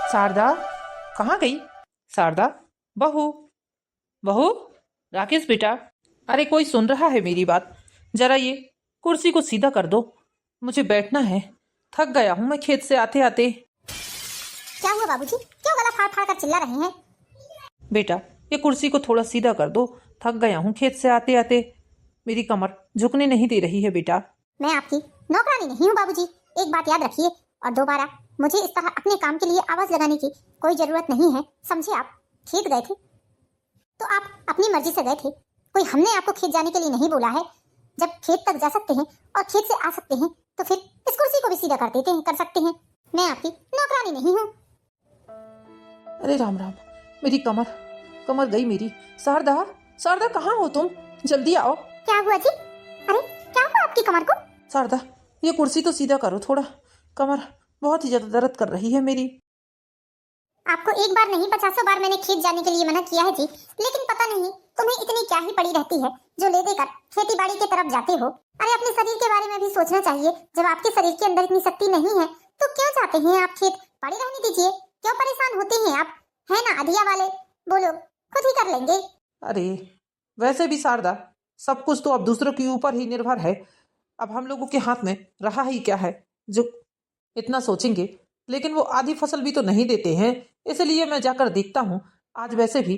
शारदा कहाँ गई? शारदा, बहू, बहू, राकेश बेटा, अरे कोई सुन रहा है मेरी बात? जरा ये कुर्सी को सीधा कर दो, मुझे बैठना है, थक गया हूँ मैं खेत से आते आते। क्या हुआ बाबूजी, क्यों गला फाड़ फाड़ कर चिल्ला रहे हैं? बेटा ये कुर्सी को थोड़ा सीधा कर दो, थक गया हूँ खेत से आते आते, मेरी कमर झुकने नहीं दे रही है बेटा। मैं आपकी नौकरानी नहीं हूँ बाबूजी, एक बात याद रखिए। और दोबारा मुझे इस तरह अपने काम के लिए आवाज लगाने की कोई जरूरत नहीं है, समझे? आप खेत गए थे तो आप अपनी मर्जी से गए थे, कोई हमने आपको खेत जाने के लिए नहीं बोला है। जब खेत तक जा सकते हैं और खेत से आ सकते हैं तो फिर इस कुर्सी को भी सीधा कर देते हैं, कर सकते हैं। मैं आपकी नौकरानी नहीं हूँ। अरे राम राम, मेरी कमर, कमर गई मेरी। शारदा, शारदा कहाँ हो तुम? जल्दी आओ। क्या हुआ जी? अरे क्या हुआ आपकी कमर को? शारदा ये कुर्सी तो सीधा करो थोड़ा, कमर बहुत ही ज्यादा दर्द कर रही है मेरी। आपको एक बार नहीं 50 बार मैंने खेत जाने के लिए मना किया है जी, लेकिन पता नहीं तुम्हें इतनी क्या ही पड़ी रहती है जो ले देकर खेती बाड़ी की तरफ जाते हो। अरे अपने शरीर के बारे में भी सोचना चाहिए। जब आपके शरीर के अंदर इतनी शक्ति नहीं है तो क्यों जाते हैं आप खेत? पड़े रहने दीजिए, क्यों परेशान होते हैं आप? है ना अधिया वाले, बोलो खुद ही कर लेंगे। अरे वैसे भी शारदा, सब कुछ तो अब दूसरों के ऊपर ही निर्भर है, अब हम लोगों के हाथ में रहा ही क्या है जो इतना सोचेंगे। लेकिन वो आधी फसल भी तो नहीं देते हैं, इसलिए मैं जाकर देखता हूँ। आज वैसे भी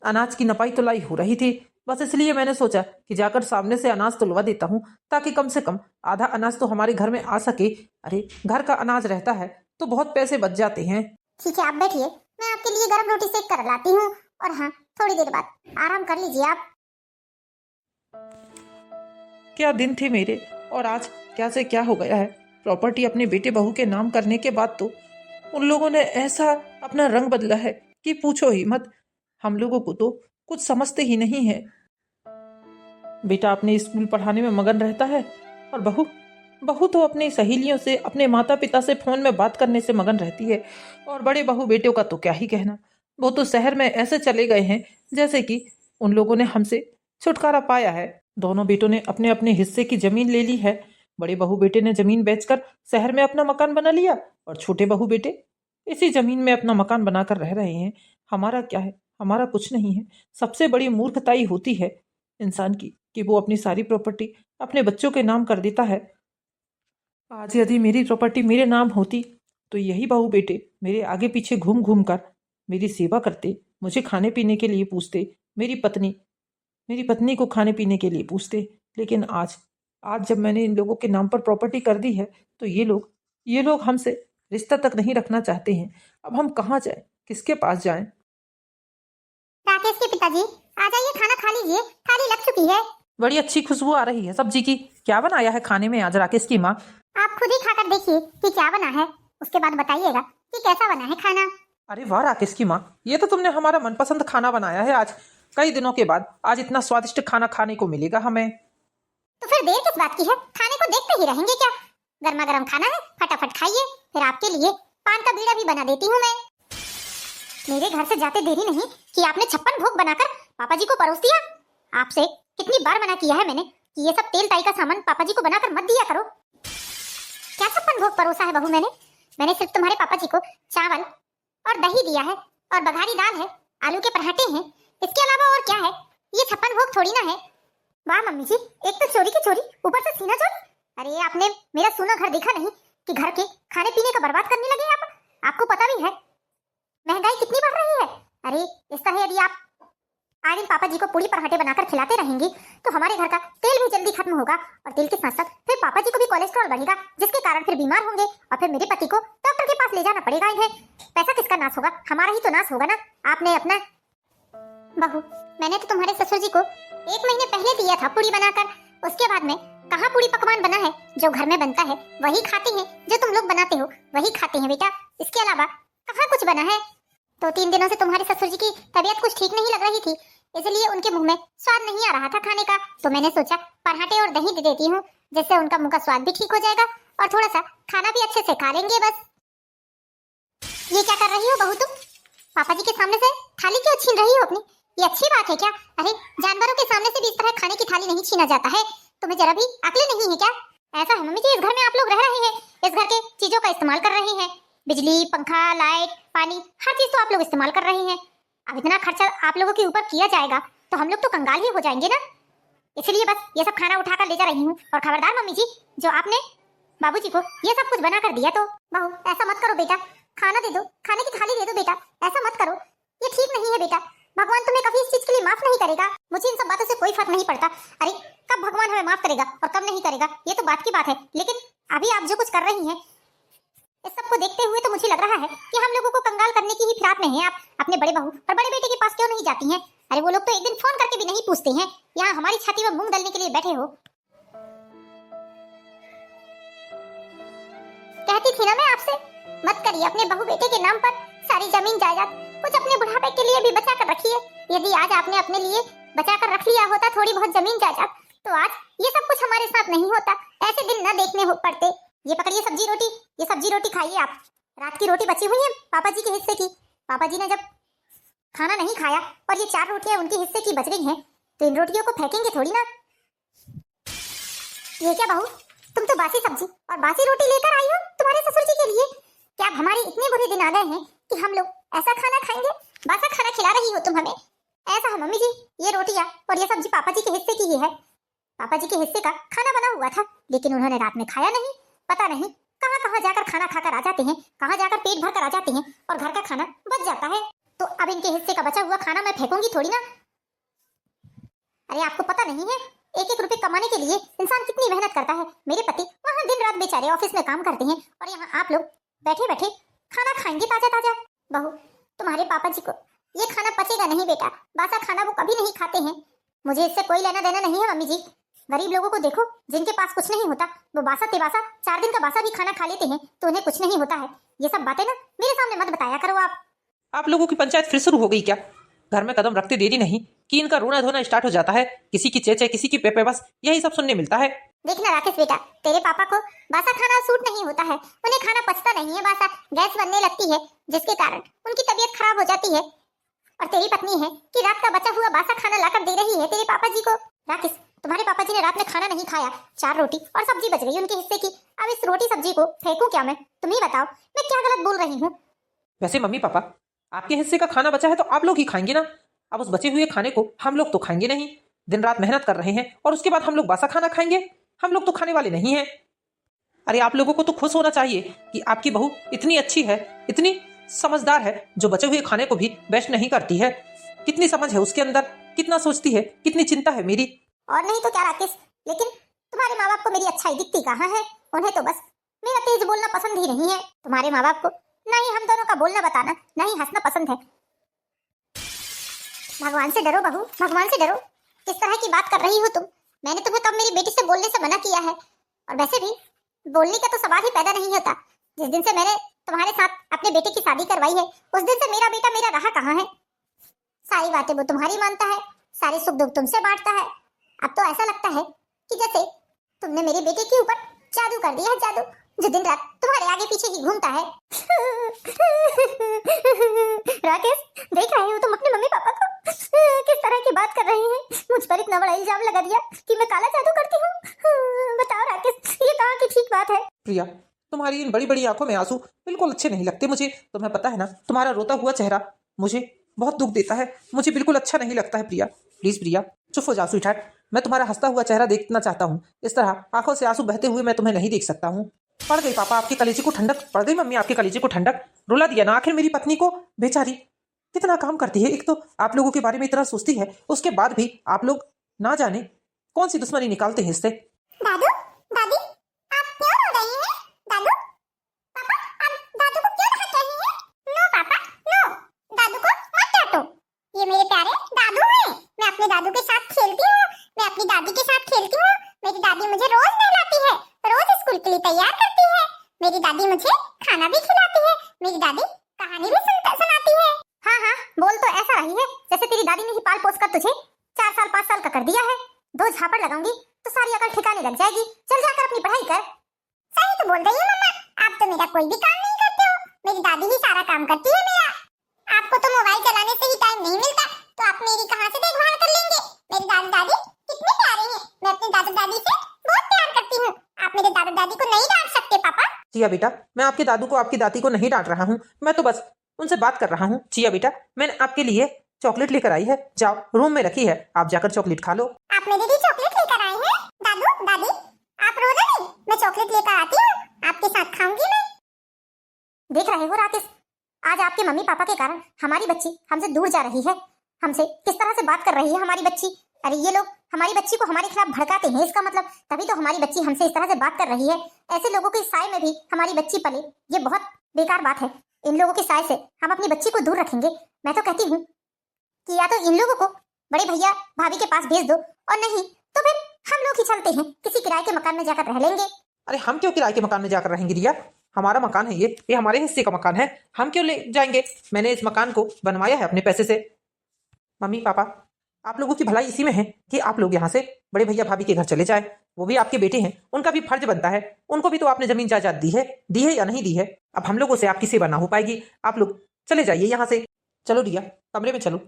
अनाज की नपाई तुलाई हो रही थी, बस इसलिए मैंने सोचा कि जाकर सामने से अनाज तुलवा देता हूँ, ताकि कम से कम आधा अनाज तो हमारे घर में आ सके। अरे घर का अनाज रहता है तो बहुत पैसे बच जाते हैं। ठीक है आप बैठिए, मैं आपके लिए गर्म रोटी सेक कर लाती हूँ। और हाँ, थोड़ी देर बाद आराम कर लीजिए आप। क्या दिन थे मेरे, और आज क्या से क्या हो गया है। प्रॉपर्टी अपने बेटे बहू के नाम करने के बाद तो उन लोगों ने ऐसा अपना रंग बदला है कि पूछो ही मत। हम लोगों को तो कुछ समझते ही नहीं है। बेटा अपने स्कूल पढ़ाने में मगन रहता है और बहू बहू तो अपनी सहेलियों से, अपने माता पिता से फोन में बात करने से मगन रहती है। और बड़े बहू बेटियों का तो क्या ही कहना, वो तो शहर में ऐसे चले गए हैं जैसे कि उन लोगों ने हमसे छुटकारा पाया है। दोनों बेटों ने अपने अपने हिस्से की जमीन ले ली है। बड़े बहू बेटे ने जमीन बेचकर शहर में अपना मकान बना लिया और छोटे बहू बेटे इसी जमीन में अपना मकान बनाकर रह रहे हैं। हमारा क्या है, हमारा कुछ नहीं है। सबसे बड़ी मूर्खताई होती है इंसान की कि वो अपनी सारी प्रॉपर्टी अपने बच्चों के नाम कर देता है। आज यदि मेरी प्रॉपर्टी मेरे नाम होती तो यही बहू बेटे मेरे आगे पीछे घूम घूम कर मेरी सेवा करते, मुझे खाने पीने के लिए पूछते, मेरी पत्नी को खाने पीने के लिए पूछते। लेकिन आज आज जब मैंने इन लोगों के नाम पर प्रॉपर्टी कर दी है तो ये लोग हमसे रिश्ता तक नहीं रखना चाहते हैं। अब हम कहाँ जाएं, किसके पास जाएं? राकेश के पिताजी आ जाइए, खाना खा लीजिए, थाली लग चुकी है। बड़ी अच्छी खुशबू आ रही है सब्जी की। क्या बनाया है खाने में आज राकेश की माँ? आप खुद ही खाकर देखिए कि क्या बना है, उसके बाद बताइएगा कि कैसा बना है खाना। अरे वाह राकेश की माँ, ये तो तुमने हमारा मनपसंद खाना बनाया है आज। कई दिनों के बाद आज इतना स्वादिष्ट खाना खाने को मिलेगा हमें। तो फिर देर किस बात की है, खाने को देखते ही रहेंगे क्या? गर्मा गर्म खाना है, फटाफट खाइए। फिर आपके लिए पान का बीड़ा भी बना देती हूँ मैं। मेरे घर से जाते देरी नहीं कि आपने 56 भोग बनाकर पापा जी को परोस दिया। आपसे कितनी बार मना किया है मैंने कि ये सब तेल ताई का सामान पापा जी को बनाकर मत दिया करो। क्या 56 भोग परोसा है बहू मैंने सिर्फ तुम्हारे पापा जी को चावल और दही दिया है, और बघारी दाल है, आलू के पराठे हैं। इसके अलावा और क्या है? ये 56 भोग थोड़ी ना है। वाह मम्मी जी, एक तो चोरी की चोरी, ऊपर से सीना चोरी। अरे आपने मेरा सोना घर देखा नहीं कि घर के खाने पीने का बर्बाद करने लगे आप? आपको पता भी है महंगाई कितनी बढ़ रही है। अरे इस तरह यदि आप आज दिन पापा जी को पूरी पराठे बनाकर खिलाते रहेंगे तो हमारे घर का तेल भी जल्दी खत्म होगा, और तेल के साथ साथ फिर पापा जी को भी कोलेस्ट्रॉल बढ़ेगा, जिसके कारण फिर बीमार होंगे, और फिर मेरे पति को डॉक्टर के पास ले जाना पड़ेगा इन्हें। पैसा किसका नाश होगा? हमारा ही तो नाश होगा ना। आपने अपना बहू, मैंने तो तुम्हारे ससुर जी को 1 महीने पहले दिया था पूरी बनाकर। उसके बाद में कहाँ पूरी पकवान बना है? जो घर में बनता है वही खाते हैं, जो तुम लोग बनाते हो वही खाते हैं बेटा। इसके अलावा कहाँ कुछ बना है? 2-3 दिनों से तुम्हारे ससुर जी की तबीयत कुछ ठीक नहीं लग रही थी, इसलिए उनके मुंह में स्वाद नहीं आ रहा था खाने का। तो मैंने सोचा पराठे और दही दे देती हूँ, जिससे उनका मुंह का स्वाद भी ठीक हो जाएगा और थोड़ा सा खाना भी अच्छे से खा लेंगे। बस ये क्या कर रही हो बहू तुम? पापा जी के सामने से थाली क्यों छीन रही हो अपनी? ये अच्छी बात है क्या? अरे जानवरों के सामने से भी इस तरह खाने की थाली नहीं छीना जाता है। तुम्हें जरा भी अक्ल नहीं है क्या? ऐसा है मम्मी जी, इस घर में आप लोग रह रहे हैं, इस घर के चीजों का इस्तेमाल कर रहे हैं, बिजली, पंखा, लाइट, पानी, हर चीज तो आप लोग इस्तेमाल कर रहे हैं। अब इतना खर्चा आप लोगों के ऊपर किया जाएगा तो हम लोग तो कंगाल ही हो जाएंगे ना। इसलिए बस ये सब खाना उठाकर ले जा रही हूँ। और खबरदार मम्मी जी, जो आपने बाबूजी को ये सब कुछ बना कर दिया तो बहू ऐसा मत करो बेटा, खाना दे दो, खाने की थाली दे दो बेटा, ऐसा मत करो, ये ठीक नहीं है बेटा। भगवान तुम्हें कभी इस चीज के लिए माफ नहीं करेगा। मुझे इन सब बातों से कोई फर्क नहीं पड़ता। अरे कब भगवान हमें माफ करेगा और कब नहीं करेगा ये तो बात की बात है, लेकिन अभी आप जो कुछ कर रही हैं इस सब को देखते हुए तो मुझे लग रहा है कि हम लोगों को कंगाल करने की ही फिराक में हैं आप। अपने बड़े बहू और बड़े बेटे के पास क्यों नहीं जाती हैं? अरे वो लोग तो एक दिन फोन करके भी नहीं पूछते हैं, यहाँ हमारी छाती में मूंग दलने के लिए बैठे हो। कहती थी ना मैं आपसे, मत करिए अपने बहू बेटे के नाम पर सारी जमीन जायदाद, कुछ अपने बुढ़ापे के लिए भी बचा कर रखिए। यदि आज आपने अपने लिए बचा कर रख लिया होता थोड़ी बहुत जमीन जायदाद, तो आज ये सब कुछ हमारे साथ नहीं होता, ऐसे दिन न देखने हो पड़ते। ये पकड़िए सब्जी रोटी, ये सब्जी रोटी खाइए आप। रात की रोटी बची हुई है पापा जी के हिस्से की। पापा जी ने जब खाना नहीं खाया और ये 4 रोटियां उनके हिस्से की बच गई हैं, तो इन रोटियों को फेंकेंगे थोड़ी ना। ये क्या बहू, तुम तो बासी सब्जी और बासी रोटी लेकर आई हो तुम्हारे ससुर जी के लिए। क्या अब हमारे इतने बुरे दिन आ गए हैं कि हम लोग ऐसा खाना खाएंगे? बासा खाना खिला रही हो तुम हमें। ऐसा है मम्मी जी, ये रोटियां और ये सब्जी पापा जी के हिस्से की ही है। पापा जी के हिस्से का खाना बना हुआ था, लेकिन उन्होंने रात में खाया नहीं। पता नहीं कहाँ कहाँ जाकर खाना खाकर आ जाते हैं, कहाँ जाकर पेट भर कर आ जाते हैं और घर का खाना बच जाता है। तो अब इनके हिस्से का बचा हुआ खाना मैं फेंकूंगी थोड़ी ना। अरे आपको पता नहीं है, एक एक रुपए कमाने के लिए इंसान कितनी मेहनत करता है। मेरे पति वहाँ दिन रात बेचारे ऑफिस में काम करते हैं और यहाँ आप लोग बैठे बैठे खाना खाएंगे ताजा ताजा। बहू, तुम्हारे पापा जी को ये खाना पचेगा नहीं बेटा, बासा खाना वो कभी नहीं खाते हैं। मुझे इससे कोई लेना देना नहीं है मम्मी जी। गरीब लोगों को देखो, जिनके पास कुछ नहीं होता वो बासा तिबासा 4 दिन का बासा भी खाना खा लेते हैं तो उन्हें कुछ नहीं होता है। ये सब बातें ना मेरे सामने मत बताया करो आप लोगों की पंचायत फिर शुरू हो गई क्या? घर में कदम रखते देरी नहीं कि इनका रोना धोना स्टार्ट हो जाता है। किसी की चेचे, किसी की पेपे, बस यही सब सुनने मिलता है। देखना राकेश बेटा, तेरे पापा को बासा खाना सूट नहीं होता है, उन्हें खाना पचता नहीं है, बासा गैस बनने लगती है जिसके कारण उनकी तबीयत खराब हो जाती है। और तेरी पत्नी है कि रात का बचा हुआ बासा खाना लाकर दे रही है तेरे पापा जी को। राकेश, तुम्हारे पापा जी ने रात में खाना नहीं खाया, 4 रोटी और सब्जी बच गई उनके हिस्से की। अब इस रोटी सब्जी को फेंकूं क्या मैं? तुम ही बताओ, मैं क्या गलत बोल रही हूँ? वैसे मम्मी पापा, आपके हिस्से का खाना बचा है तो आप लोग ही खाएंगे ना। अब उस बचे हुए खाने को हम लोग तो खाएंगे नहीं। दिन रात मेहनत कर रहे हैं और उसके बाद हम लोग बासा खाना खाएंगे? हम लोग तो खाने वाले नहीं हैं। अरे आप लोगों को तो खुश होना चाहिए कि आपकी बहू इतनी अच्छी है, इतनी समझदार है, जो बचे हुए खाने को भी वेस्ट नहीं करती है। कितनी समझ है उसके अंदर, कितना सोचती है, कितनी चिंता है मेरी। और नहीं तो क्या राकेश, लेकिन तुम्हारे माँ बाप को मेरी अच्छाई दिखती कहाँ है? उन्हें तो बस मेरा तेज बोलना पसंद ही नहीं है। तुम्हारे माँ बाप को ना ही हम दोनों का बोलना बताना, ना ही हंसना पसंद है। भगवान से डरो बहू, भगवान से डरो। किस तरह की बात कर रही हो तुम? मैंने तुम्हें कब मेरी बेटी से बोलने से मना किया है? और वैसे भी बोलने का तो सवाल ही पैदा नहीं होता। जिस दिन से मैंने तुम्हारे साथ अपने बेटे की शादी करवाई है, उस दिन से मेरा बेटा मेरा रहा कहाँ है? सारी बातें वो तुम्हारी मानता है, सारे सुख दुख तुमसे बांटता है। अब तो ऐसा लगता है कि जैसे तुमने मेरे बेटे के ऊपर जादू कर दिया है, जादू, जो दिन रात तुम्हारे आगे पीछे ही घूमता है। राकेश, देख रहे हो तुम अपने मम्मी पापा को किस तरह की बात कर रहे हैं? मुझ पर इतना बड़ा इल्जाम लगा दिया कि मैं काला जादू करती हूँ। बताओ राकेश, ये कहाँ की ठीक बात है? प्रिया, तुम्हारी इन बड़ी बड़ी आंखों में आंसू बिल्कुल अच्छे नहीं लगते मुझे। तुम्हें पता है ना, तुम्हारा रोता हुआ चेहरा मुझे बहुत दुख देता है। मुझे बिल्कुल अच्छा नहीं लगता है प्रिया। प्लीज प्रिया, चुप हो जाओ स्वीटहार्ट। मैं तुम्हारा हंसता हुआ चेहरा देखना चाहता हूँ। इस तरह आंखों से आंसू बहते हुए मैं तुम्हें नहीं देख सकता हूँ। पड़ गई पापा आपके कलेजे को ठंडक, पड़ गई मम्मी आपके कलेजे को ठंडक। रुला दिया ना आखिर मेरी पत्नी को। बेचारी कितना काम करती है, एक तो आप लोगों के बारे में इतना सोचती है, उसके बाद भी आप लोग ना जाने कौन सी दुश्मनी निकालते हैं इससे। दादू, दादी, आप क्यों रो रही हैं? दादू, पापा, आप दादू को क्यों डांट रही हैं? नो पापा, नो, दादू को मत डांटो। ये मेरे प्यारे दादू हैं। मैं अपने दादू के साथ खेलती हूँ, मैं अपनी दादी के साथ खेलती हूँ। मेरी दादी मुझे रोज नहलाती है, रोज स्कूल के लिए तैयार करती है। मेरी दादी मुझे खाना भी खिलाती है, मेरी दादी कहानी भी सुनाती है। हाँ हाँ, बोल तो ऐसा रही है जैसे तेरी दादी ने ही पाल पोस कर तुझे 4 साल 5 साल का कर दिया है। 2 झापड़ लगाऊंगी तो सारी अकल ठिकाने लग जाएगी। चल जाकर अपनी पढ़ाई कर। सही तो बोल रही है मम्मा, आप तो मेरा कोई भी काम नहीं करते हो, मेरी दादी ही सारा काम करती है मेरा। आपको तो मोबाइल चलाने से ही टाइम नहीं मिलता, तो आप मेरी कहाँ से देखभाल कर लेंगे? मेरी दादा दादी कितने प्यारे हैं, मैं अपने दादा दादी से बहुत प्यार करती हूँ। आप मेरे दादा दादी को नहीं डांट सकते पापा। जिया बेटा, मैं आपके दादू को आपकी दादी को नहीं डांट रहा हूँ, मैं तो बस उनसे बात कर रहा हूँ। जिया बेटा, मैंने आपके लिए चॉकलेट लेकर आई है, जाओ रूम में रखी है, आप जाकर चॉकलेट खा लो। आप मेरे लिए चॉकलेट लेकर आए हैं? दादू दादी आप रोना नहीं, मैं चॉकलेट लेकर आती हूँ, आपके साथ खाऊंगी मैं। देख रहे हो राकेश, आज आपके मम्मी पापा के कारण हमारी बच्ची हमसे दूर जा रही है, हमसे किस तरह से बात कर रही है हमारी बच्ची। अरे ये लोग हमारी बच्ची को हमारे खिलाफ भड़काते हैं, इसका मतलब तभी तो हमारी बच्ची हमसे इस तरह से बात कर रही है। ऐसे लोगों के साए में भी हमारी बच्ची पले, ये बहुत बेकार बात है। इन लोगों के साए से हम अपनी बच्ची को दूर रखेंगे। मैं तो कहती हूँ कि या तो इन लोगों को बड़े भैया भाभी के पास भेज दो, और नहीं तो फिर हम लोग ही चलते हैं, किसी किराए के मकान में जाकर रह लेंगे। अरे हम क्यों किराए के मकान में जाकर रहेंगे रिया, हमारा मकान है ये हमारे हिस्से का मकान है, हम क्यों ले जाएंगे। मैंने इस मकान को बनवाया है अपने पैसे से। मम्मी पापा, आप लोगों की भलाई इसी में है कि आप लोग यहाँ से बड़े भैया भाभी के घर चले जाए, वो भी आपके बेटे हैं, उनका भी फर्ज बनता है, उनको भी तो आपने जमीन जायदाद दी है या नहीं दी है। अब हम लोगों से आपकी सेवा ना हो पाएगी, आप लोग चले जाइए यहाँ से। चलो रिया, कमरे में चलो।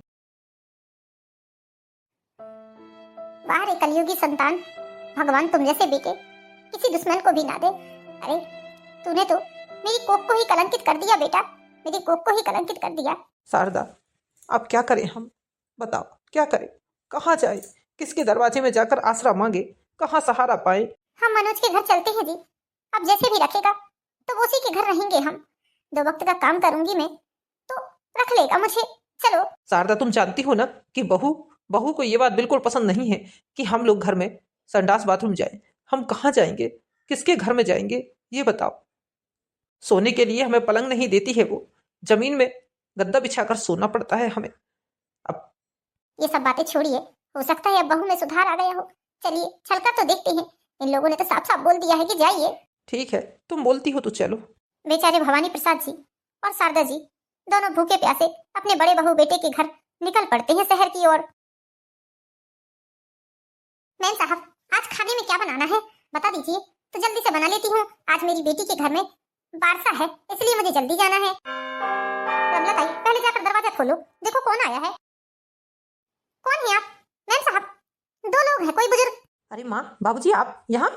बाहर एक कलयुगी संतान, भगवान तुम जैसे बेटे किसी दुश्मन को भी ना दे। अरे तूने तो मेरी कोख को ही कलंकित कर दिया बेटा, मेरी कोख को ही कलंकित कर दिया। शारदा, अब क्या करें हम, बताओ क्या करें, कहाँ जाए, किसके दरवाजे में जाकर आसरा मांगे, कहाँ सहारा पाए। हम मनोज के घर चलते हैं जी, अब जैसे भी रखेगा तो उसी के घर रहेंगे हम। 2 वक्त का काम करूंगी मैं तो रख लेगा मुझे। चलो। शारदा, तुम जानती हो ना कि बहू को ये बात बिल्कुल पसंद नहीं है कि हम लोग घर में संडास बाथरूम जाएं। हम कहाँ जाएंगे, किसके घर में जाएंगे, ये बताओ। सोने के लिए हमें पलंग नहीं देती है वो, जमीन में गद्दा बिछाकर सोना पड़ता है हमें। अब ये सब बातें छोड़िए, हो सकता है अब बहू में सुधार आ गया हो। चलिए चलकर तो देखते हैं, इन लोगों ने तो साफ साफ बोल दिया है कि जाइए। ठीक है, तुम बोलती हो तो चलो। बेचारे भवानी प्रसाद जी और शारदा जी दोनों भूखे प्यासे अपने बड़े बहू बेटे के घर निकल पड़ते हैं शहर की ओर। मैम साहब, आज खाने में क्या बनाना है बता दीजिए तो जल्दी से बना लेती हूँ। आज मेरी बेटी के घर में बारसा है, इसलिए मुझे जल्दी जाना है। कमला ताई, पहले जाकर दरवाजा खोलो, देखो कौन आया है। कौन है आप? मैम साहब, 2 लोग हैं, कोई बुजुर्ग। अरे माँ, बाबूजी, आप यहाँ?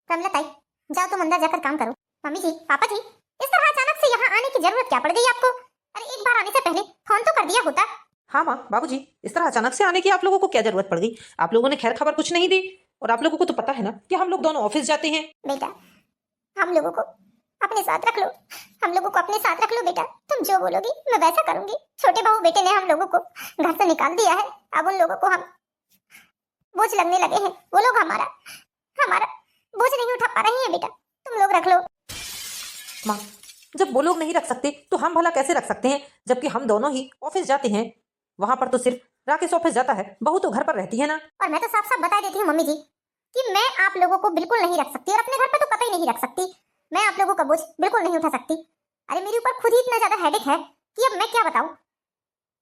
कमला ताई, जाओ तुम अंदर जाकर काम करो। मम्मी जी, पापा जी, इस तरह अचानक से यहाँ आने की जरूरत क्या पड़ गई आपको? अरे एक बार आने से पहले फोन तो कर दिया होता। हाँ माँ, बाबूजी, इस तरह अचानक से आने की आप लोगों को क्या जरूरत पड़ गई? आप लोगों ने खैर खबर कुछ नहीं दी, और आप लोगों को तो पता है ना कि हम लोग दोनों ऑफिस जाते हैं। बेटा, हम लोगों को अपने साथ रख लो, हम लोगों को अपने साथ रख लो बेटा। तुम जो बोलोगी मैं वैसा करूंगी। छोटे बहू बेटे ने हम लोगों को घर से निकाल दिया है, अब उन लोगों को हम बोझ लगने लगे हैं। वो लोग हमारा बोझ नहीं उठा पा रहे हैं बेटा, तुम लोग रख लो। माँ, जब वो लोग नहीं रख सकते तो हम भला कैसे रख सकते हैं, जबकि हम दोनों ही ऑफिस जाते हैं। वहां पर तो सिर्फ राकेश ऑफिस जाता है, बहू तो घर पर रहती है ना। और मैं तो साफ साफ बता देती हूँ मम्मी जी कि मैं आप लोगों को बिल्कुल नहीं रख सकती, और अपने घर पर तो कतई नहीं रख सकती। मैं आप लोगों का बोझ बिल्कुल नहीं उठा सकती। अरे मेरे ऊपर खुद ही इतना ज्यादा हेडेक है कि अब मैं क्या बताऊं।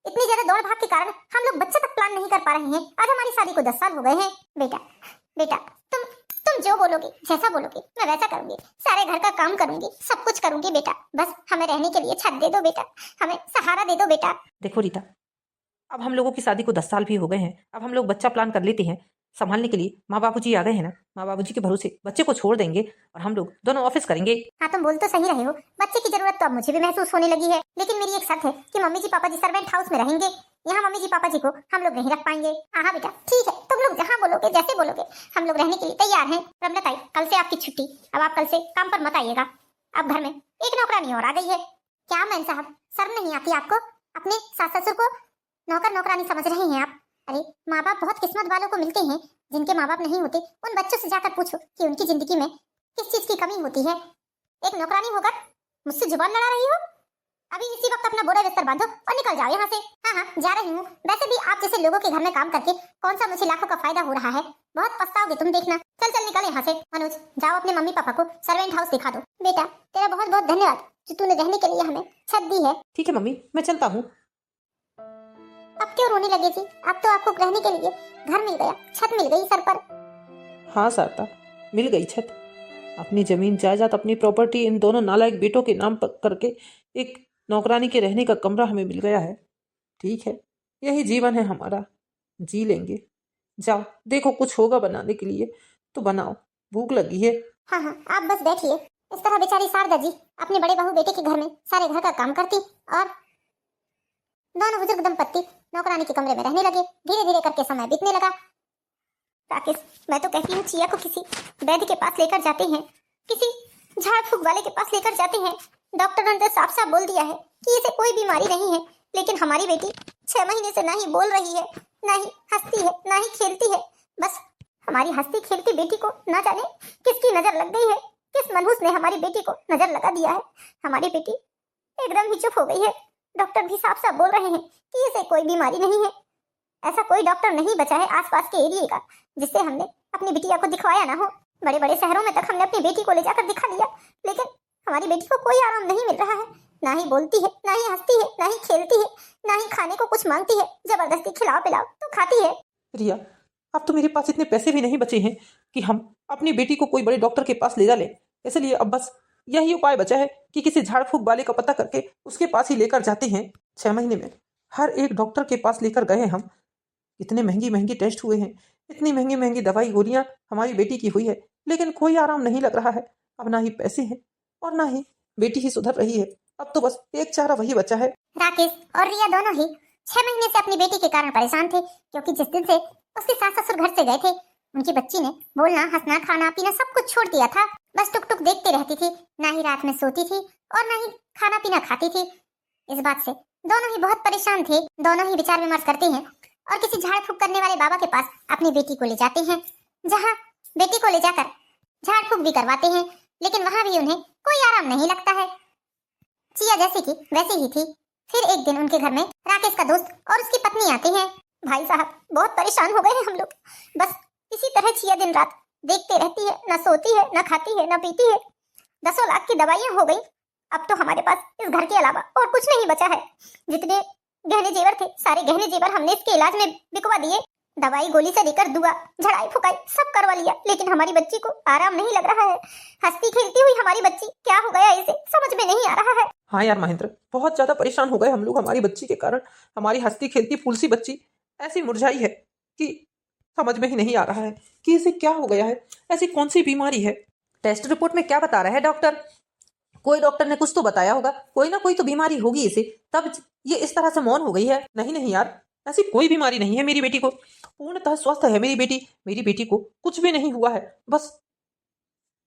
इतनी ज्यादा दौड़ भाग के कारण हम लोग बच्चे तक प्लान नहीं कर पा रहे हैं। आज हमारी शादी को 10 साल हो गए हैं। बेटा तुम जो बोलोगे, जैसा बोलोगे मैं वैसा करूंगी। सारे घर का काम करूंगी, सब कुछ करूंगी बेटा। बस हमें रहने के लिए छत दे दो बेटा, हमें सहारा दे दो बेटा। देखो रीता, अब हम लोगों की शादी को 10 साल भी हो गए हैं, अब हम लोग बच्चा प्लान कर लेते हैं। संभालने के लिए माँ बाबूजी आ गए हैं ना, माँ बाबूजी के भरोसे बच्चे को छोड़ देंगे और हम लोग दोनों ऑफिस करेंगे। हाँ तुम बोल तो सही रहे हो, बच्चे की जरूरत तो अब मुझे भी महसूस होने लगी है। लेकिन मेरी एक शर्त है कि मम्मी जी पापा जी सर्वेंट हाउस में रहेंगे। यहाँ मम्मी जी पापा जी को हम लोग नहीं रख पाएंगे। हाँ बेटा ठीक है, तुम लोग जहाँ बोलोगे जैसे बोलोगे हम लोग रहने के लिए तैयार हैं। रमला ताई, कल से आपकी छुट्टी, अब आप कल से काम पर मत आइएगा। अब घर में एक नौकरानी और आ गई है। क्या मैम साहब, शर्म नहीं आती आपको? अपने सास ससुर को नौकर नौकरानी समझ रहे हैं आप? अरे माँ बाप बहुत किस्मत वालों को मिलते हैं, जिनके माँ बाप नहीं होते उन बच्चों से जाकर पूछो कि उनकी जिंदगी में किस चीज की कमी होती है। एक नौकरानी होकर मुझसे जुबान लड़ा रही हो? अभी इसी वक्त अपना बोरा बिस्तर बांधो और निकल जाओ यहाँ से। हाँ जा रही हूँ। वैसे भी आप जैसे लोगों के घर में काम करके कौन सा मुझे लाखों का फायदा हो रहा है, बहुत पछताओगे तुम, देखना। चल निकल यहाँ से। मनोज, जाओ अपने मम्मी पापा को सर्वेंट हाउस दिखा दो। बेटा तेरा बहुत बहुत धन्यवाद जो तूने रहने के लिए हमें छत दी है। ठीक है मम्मी, मैं चलता हूँ। अब क्यों रोने लगे जी? अब तो आपको रहने के लिए घर मिल गया, छत मिल गई सर पर। हाँ शारदा, मिल गई छत। अपनी जमीन जायदाद, अपनी प्रॉपर्टी इन दोनों नालायक बेटों के नाम पर करके एक नौकरानी के रहने का कमरा हमें मिल गया है। ठीक है, यही जीवन है हमारा, जी लेंगे। जाओ देखो, कुछ होगा बनाने के लिए तो बनाओ, भूख लगी है। हाँ आप बस बैठिए। इस तरह बेचारी शारदा जी अपने बड़े बहू बेटे के घर में सारे घर का काम करती और दोनों बुजुर्ग दंपत्ति नौकरानी के कमरे में रहने लगे। धीरे धीरे करके समय बीतने लगा। राकेश, मैं तो कहती हूँ चिया को किसी वैद्य के पास लेकर जाते हैं, किसी झाड़ फूक वाले के पास लेकर जाते हैं। डॉक्टरों ने साफ साफ बोल दिया है कि इसे कोई बीमारी नहीं है, लेकिन हमारी बेटी 6 महीने से ना ही बोल रही है, ना ही हंसती है, ना ही खेलती है। बस हमारी हंसती खेलती बेटी को ना जाने किसकी नजर लग गई है, किस मनहूस ने हमारी बेटी को नजर लगा दिया है। हमारी बेटी एकदम ही चुप हो गई है। डॉक्टर भी साफ साफ बोल रहे हैं कि इसे कोई बीमारी नहीं है। ऐसा कोई डॉक्टर नहीं बचा है आसपास के एरिया का जिससे हमने अपनी बिटिया को दिखवाया ना हो। बड़े बड़े शहरों में तक हमने अपनी बेटी को ले जाकर दिखा लिया, लेकिन हमारी बेटी को कोई आराम नहीं मिल रहा है। ना ही बोलती है, ना ही हंसती है, ना ही खेलती है, ना ही खाने को कुछ मांगती है। जबरदस्ती खिलाओ पिलाओ तो खाती है। रिया, अब तो मेरे पास इतने पैसे भी नहीं बचे हैं कि हम अपनी बेटी को कोई बड़े डॉक्टर के पास ले जा लें। इसलिए अब बस यही उपाय बचा है कि किसी झाड़ फूक वाले का पता करके उसके पास ही लेकर जाते हैं। 6 महीने में हर एक डॉक्टर के पास लेकर गए हम। इतने महंगी महंगी टेस्ट हुए हैं, इतनी महंगी महंगी दवाई गोलियां हमारी बेटी की हुई है, लेकिन कोई आराम नहीं लग रहा है। अब ना ही पैसे हैं और ना ही बेटी ही सुधर रही है। अब तो बस एक चारा वही बचा है। राकेश और रिया दोनों ही 6 महीने से अपनी बेटी के कारण परेशान थे, क्योंकि जिस दिन से उसके सास ससुर घर से गए थे उनकी बच्ची ने बोलना, हंसना, खाना पीना सब कुछ छोड़ दिया था। बस टुक टुक देखती रहती थी, ना ही रात में सोती थी और ना ही खाना पीना खाती थी। इस बात से दोनों ही बहुत परेशान थे। दोनों ही विचार विमर्श करते हैं और किसी झाड़ फूक करने वाले बाबा के पास अपनी बेटी को ले जाते हैं, जहाँ बेटी को ले जाकर झाड़ फूक भी करवाते हैं, लेकिन वहां भी उन्हें कोई आराम नहीं लगता है। चिया जैसी की वैसी ही थी। फिर एक दिन उनके घर में राकेश का दोस्त और उसकी पत्नी आते हैं। भाई साहब, बहुत परेशान हो गए हैं हम लोग। बस इसी तरह चिया दिन रात देखते रहती है, न सोती है, न खाती है, न पीती है। 10 लाख की दवाइयां हो गई। अब तो हमारे पास इस घर के अलावा और कुछ नहीं बचा है। जितने गहने जेवर थे सारे गहने जेवर हमने इसके इलाज में बिकवा दिए। दवाई गोली से लेकर दुआ, झड़ाई फुकाई सब करवा लिया, लेकिन हमारी बच्ची को आराम नहीं लग रहा है। हंसती खेलती हुई हमारी बच्ची, क्या हो गया इसे समझ में नहीं आ रहा है। हाँ यार महेंद्र, बहुत ज्यादा परेशान हो गए हम लोग हमारी बच्ची के कारण। हमारी हंसती खेलती फूल सी बच्ची ऐसी मुरझाई है कि समझ में ही नहीं आ रहा है कि इसे क्या हो गया है, ऐसी कौन सी बीमारी है। टेस्ट रिपोर्ट में क्या बता रहा है डॉक्टर? कोई डॉक्टर ने कुछ तो बताया होगा, कोई ना कोई तो बीमारी होगी इसे, तब ये इस तरह से मौन हो गई है। नहीं नहीं यार, ऐसी कोई बीमारी नहीं है मेरी बेटी को। पूर्णतः स्वस्थ है मेरी बेटी। मेरी बेटी को कुछ भी नहीं हुआ है। बस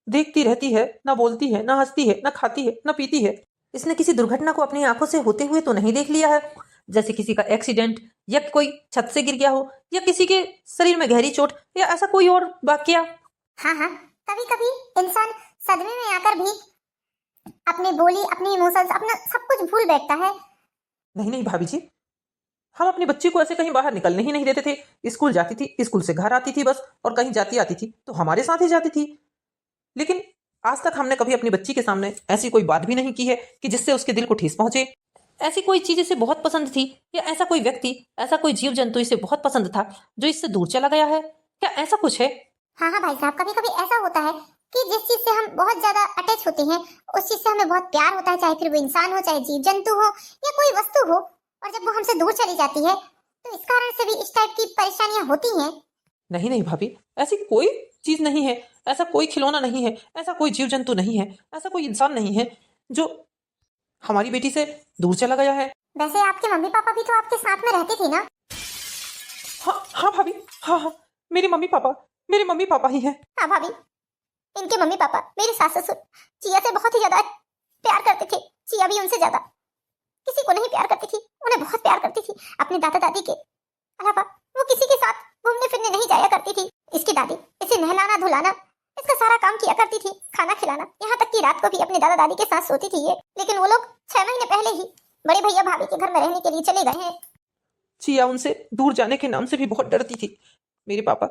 देखती रहती है, ना बोलती है, ना हंसती है, ना खाती है, ना पीती है। इसने किसी दुर्घटना को अपनी आंखों से होते हुए तो नहीं देख लिया है, जैसे किसी का एक्सीडेंट या कोई छत से गिर गया हो या किसी के शरीर में गहरी चोट या ऐसा कोई और वाकया। हाँ हाँ, कभी कभी इंसान सदमे में आकर भी अपने बोली, अपने इमोशंस, अपना सब कुछ भूल बैठता है। नहीं नहीं भाभी जी, हम अपनी बच्ची को ऐसे कहीं बाहर निकलने ही नहीं देते थे। स्कूल जाती थी, स्कूल से घर आती थी बस, और कहीं जाती आती थी तो हमारे साथ ही जाती थी। लेकिन आज तक हमने कभी अपनी बच्ची के सामने ऐसी कोई बात भी नहीं की है कि जिससे उसके दिल को ठेस पहुंचे। ऐसी कोई चीज इसे बहुत पसंद थी या ऐसा कोई व्यक्ति, ऐसा कोई जीव जंतु इसे बहुत पसंद था जो इससे दूर चला गया है, क्या ऐसा कुछ है? हाँ हाँ भाई साहब, कभी कभी ऐसा होता है कि जिस चीज से हम बहुत ज्यादा अटैच होते हैं उस चीज से हमें बहुत प्यार होता है, चाहे फिर वो इंसान हो, चाहे जीव जंतु हो या कोई वस्तु हो, और जब वो हमसे दूर चली जाती है तो इस कारण से भी इस टाइप की परेशानियां होती हैं। नहीं नहीं भाभी, ऐसी कोई चीज नहीं है, ऐसा कोई खिलौना नहीं है, ऐसा कोई जीव जंतु नहीं है, ऐसा कोई इंसान नहीं है जो हमारी बेटी से दूर चला गया है। वैसे आपके मम्मी पापा भी तो आपके साथ में रहते थे ना? हाँ हाँ भाभी, हाँ हाँ, मेरे मम्मी पापा ही हैं। हाँ भाभी, इनके मम्मी पापा मेरे सास ससुर चिया से बहुत ही ज्यादा प्यार करते थे। चिया भी उनसे ज्यादा किसी को नहीं प्यार करती थी, उन्हें बहुत प्यार करती थी। अपने दादा दादी के अलावा वो किसी के साथ घूमने फिरने नहीं जाया करती थी। इसकी दादी इसे नहलाना धुलाना, इसका सारा काम किया करती थी, खाना खिलाना, यहाँ तक कि रात को भी अपने दादा दादी के साथ सोती थी ये। लेकिन वो लोग 6 महीने पहले ही बड़े भैया भाभी के घर में रहने के लिए चले गए हैं। चिया उनसे दूर जाने के नाम से भी बहुत डरती थी। मेरे पापा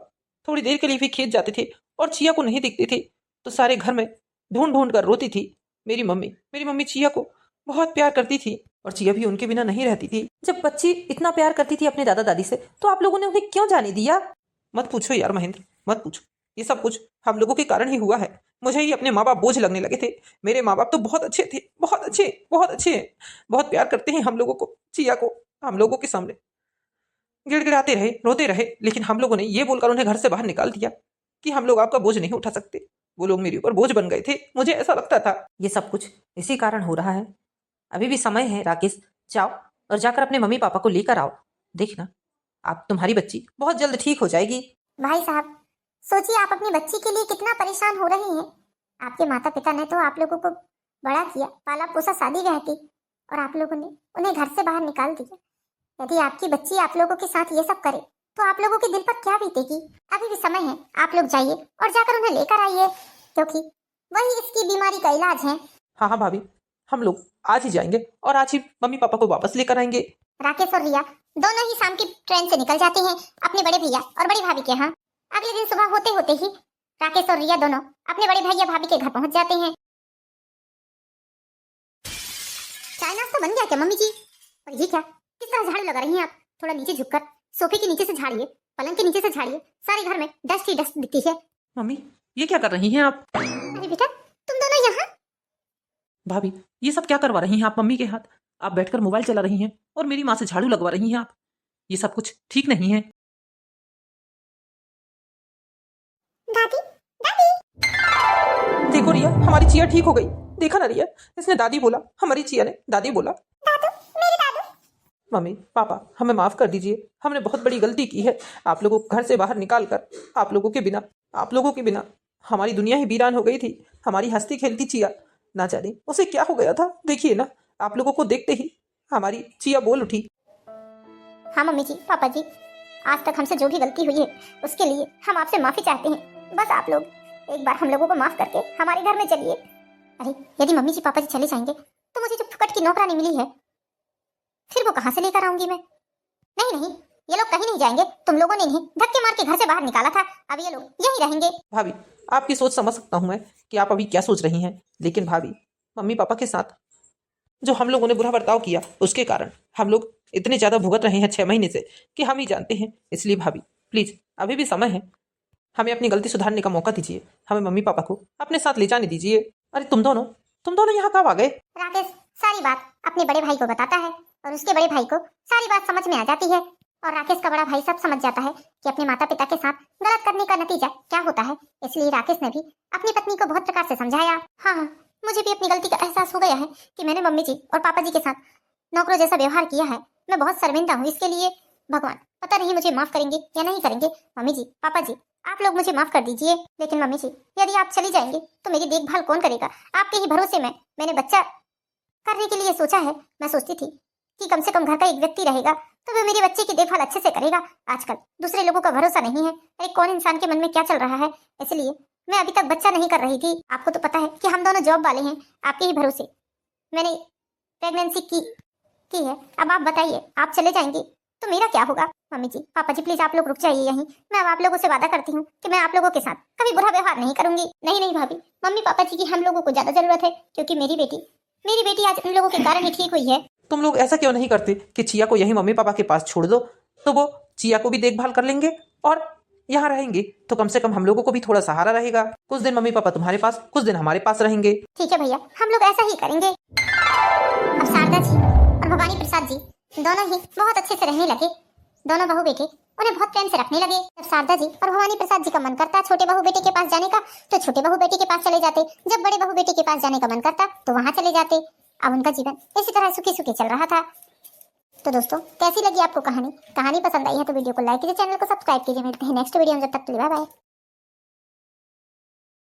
थोड़ी देर के लिए भी खेत जाते थे और चिया को नहीं दिखते थे तो सारे घर में ढूंढ ढूंढ कर रोती थी। मेरी मम्मी चिया को बहुत प्यार करती थी और चिया भी उनके बिना नहीं रहती थी। जब बच्ची इतना प्यार करती थी अपने दादा दादी से तो आप लोगों ने उन्हें क्यों जाने दिया? मत पूछो यार महेंद्र, मत पूछो। ये सब कुछ हम लोगों के कारण ही हुआ है। मुझे ही अपने माँ बाप बोझ लगने लगे थे। मेरे माँ बाप तो बहुत अच्छे थे, बहुत अच्छे हैं, बहुत प्यार करते हैं हम लोगों को। चिया को हम लोगों के सामने गिड़गिड़ाते रहे, रोते रहे, लेकिन हम लोगों ने ये बोलकर उन्हें घर से बाहर निकाल दिया कि हम लोग आपका बोझ नहीं उठा सकते। वो लोग मेरे ऊपर बोझ बन गए थे, मुझे ऐसा लगता था। ये सब कुछ इसी कारण हो रहा है। अभी भी समय है राकेश, जाओ और जाकर अपने मम्मी पापा को लेकर आओ। देखना, आप तुम्हारी बच्ची बहुत जल्द ठीक हो जाएगी। भाई साहब, सोचिए आप अपनी बच्ची के लिए कितना परेशान हो रहे हैं। आपके माता पिता ने तो आप लोगों को बड़ा किया, पाला पोसा, शादी ब्याह की, और आप लोगों ने उन्हें घर से बाहर निकाल दिया। यदि आपकी बच्ची आप लोगों के साथ ये सब करे तो आप लोगों के दिल पर क्या बीतेगी। अभी भी समय है, आप लोग जाइए और जाकर उन्हें लेकर आइए, क्योंकि वही इसकी बीमारी का इलाज है। हाँ हाँ भाभी, हम लोग आज ही जाएंगे और आज ही मम्मी पापा को वापस लेकर आएंगे। राकेश और रिया दोनों ही शाम की ट्रेन से निकल जाते हैं अपने बड़े भैया और बड़ी भाभी के यहाँ। अगले दिन सुबह होते होते ही राकेश और रिया दोनों अपने बड़े भैया भाभी के घर पहुंच जाते हैं। चाय नाश्ता बन गया क्या मम्मी जी? और ये क्या, किस तरह झाड़ू लगा रही हैं आप? थोड़ा नीचे झुककर सोफे के नीचे से झाड़िए, पलंग के नीचे से झाड़िए, सारे घर में डस्ट ही डस्ट दिखती है। मम्मी, ये क्या कर रही हैं आप? अरे बेटा, तुम दोनों यहाँ? भाभी, ये सब क्या करवा रही हैं आप मम्मी के हाथ? आप बैठकर मोबाइल चला रही हैं और मेरी माँ से झाड़ू लगवा रही हैं आप। ये सब कुछ ठीक नहीं है। दादी, दादी। देखो रिया, हमारी चिया ठीक हो गई। देखा ना रिया, इसने दादी बोला, हमारी चिया ने दादी बोला। दादू, मेरे दादू। मम्मी पापा, हमें माफ कर दीजिए, हमने बहुत बड़ी गलती की है। आप लोगों को घर से बाहर निकाल कर आप लोगों के बिना हमारी दुनिया ही वीरान हो गई थी। हमारी हंसती खेलती चिया, ना जाने उसे क्या हो गया था। देखिए ना, आप लोगों को देखते ही हमारी चिया बोल उठी। हाँ मम्मी जी, पापा जी, आज तक हमसे जो भी गलती हुई है उसके लिए हम आपसे माफी चाहते हैं। बस आप लोग एक बार हम लोगों को माफ करके हमारे घर में चलिए। अरे यदि मम्मी जी पापा जी चले जाएंगे तो मुझे जो फुकट की नौकरानी मिली है फिर वो कहाँ से लेकर आऊंगी मैं? नहीं नहीं, ये लोग कहीं नहीं जाएंगे। तुम लोगों ने इन्हें धक्के मार के घर से बाहर निकाला था, अब ये लोग यहीं रहेंगे। भाभी, आपकी सोच समझ सकता हूँ मैं कि आप अभी क्या सोच रही हैं, लेकिन भाभी, मम्मी पापा के साथ जो हम लोगों ने बुरा बर्ताव किया उसके कारण हम लोग इतने ज्यादा भुगत रहे हैं 6 महीने से कि हम ही जानते हैं। इसलिए भाभी प्लीज, अभी भी समय है, हमें अपनी गलती सुधारने का मौका दीजिए। हमें मम्मी पापा को अपने साथ ले जाने दीजिए। अरे तुम दोनों यहाँ कब आ गए? राकेश सारी बात अपने बड़े भाई को बताता है और उसके बड़े भाई को सारी बात समझ में आ जाती है, और राकेश का बड़ा भाई सब समझ जाता है कि अपने माता पिता के साथ गलत करने का नतीजा क्या होता है। इसलिए राकेश ने भी अपनी पत्नी को बहुत प्रकार से समझाया। हाँ, मुझे भी अपनी गलती का एहसास हो गया है कि मैंने मम्मी जी और पापा जी के साथ नौकरों जैसा व्यवहार किया है। मैं बहुत शर्मिंदा हूँ इसके लिए। भगवान पता नहीं मुझे माफ करेंगे या नहीं करेंगे। मम्मी जी पापा जी, आप लोग मुझे माफ कर दीजिए। लेकिन मम्मी जी, यदि आप चली जाएंगे तो मेरी देखभाल कौन करेगा? आपके ही भरोसे में मैंने बच्चा करने के लिए सोचा है। मैं सोचती थी कि कम से कम घर का एक व्यक्ति रहेगा तो वो मेरे बच्चे की देखभाल अच्छे से करेगा। आजकल दूसरे लोगों का भरोसा नहीं है। अरे कौन इंसान के मन में क्या चल रहा है, इसलिए मैं अभी तक बच्चा नहीं कर रही थी। आपको तो पता है कि हम दोनों जॉब वाले हैं। आपके ही भरोसे मैंने प्रेगनेंसी की है। अब आप बताइए, आप चले जाएंगे तो मेरा क्या होगा? मम्मी जी पापा जी, प्लीज आप लोग रुक जाइए यहीं। मैं अब आप लोगों से वादा करती हूँ कि मैं आप लोगों के साथ कभी बुरा व्यवहार नहीं करूंगी। नहीं नहीं भाभी, मम्मी पापा जी की हम लोगों को ज्यादा जरूरत है, क्योंकि मेरी बेटी आज उन लोगों के कारण ही ठीक हुई है। तुम लोग ऐसा क्यों नहीं करते कि चिया को यहीं मम्मी पापा के पास छोड़ दो, तो वो चिया को भी देखभाल कर लेंगे और यहाँ रहेंगे तो कम से कम हम लोगों को भी थोड़ा सहारा रहेगा। कुछ दिन मम्मी पापा तुम्हारे पास, कुछ दिन हमारे पास रहेंगे। ठीक है भैया, हम लोग ऐसा ही करेंगे। अब शारदा जी और भवानी प्रसाद जी दोनों ही बहुत अच्छे से रहने लगे। दोनों बहू बेटे उन्हें बहुत प्रेम से रखने लगे। जब शारदा जी और भवानी प्रसाद जी का मन करता छोटे बहू बेटे के पास जाने का तो छोटे बहू बेटे के पास चले जाते। जब बड़े बहू बेटे के पास जाने का मन करता तो वहाँ चले जाते। अब उनका जीवन इसी तरह सुखी सुखी चल रहा था। तो दोस्तों, कैसी लगी आपको कहानी पसंद आई है तो वीडियो को लाइक कीजिए, चैनल को सब्सक्राइब कीजिए। मिलते हैं नेक्स्ट वीडियो में, जब तक के लिए बाय बाय।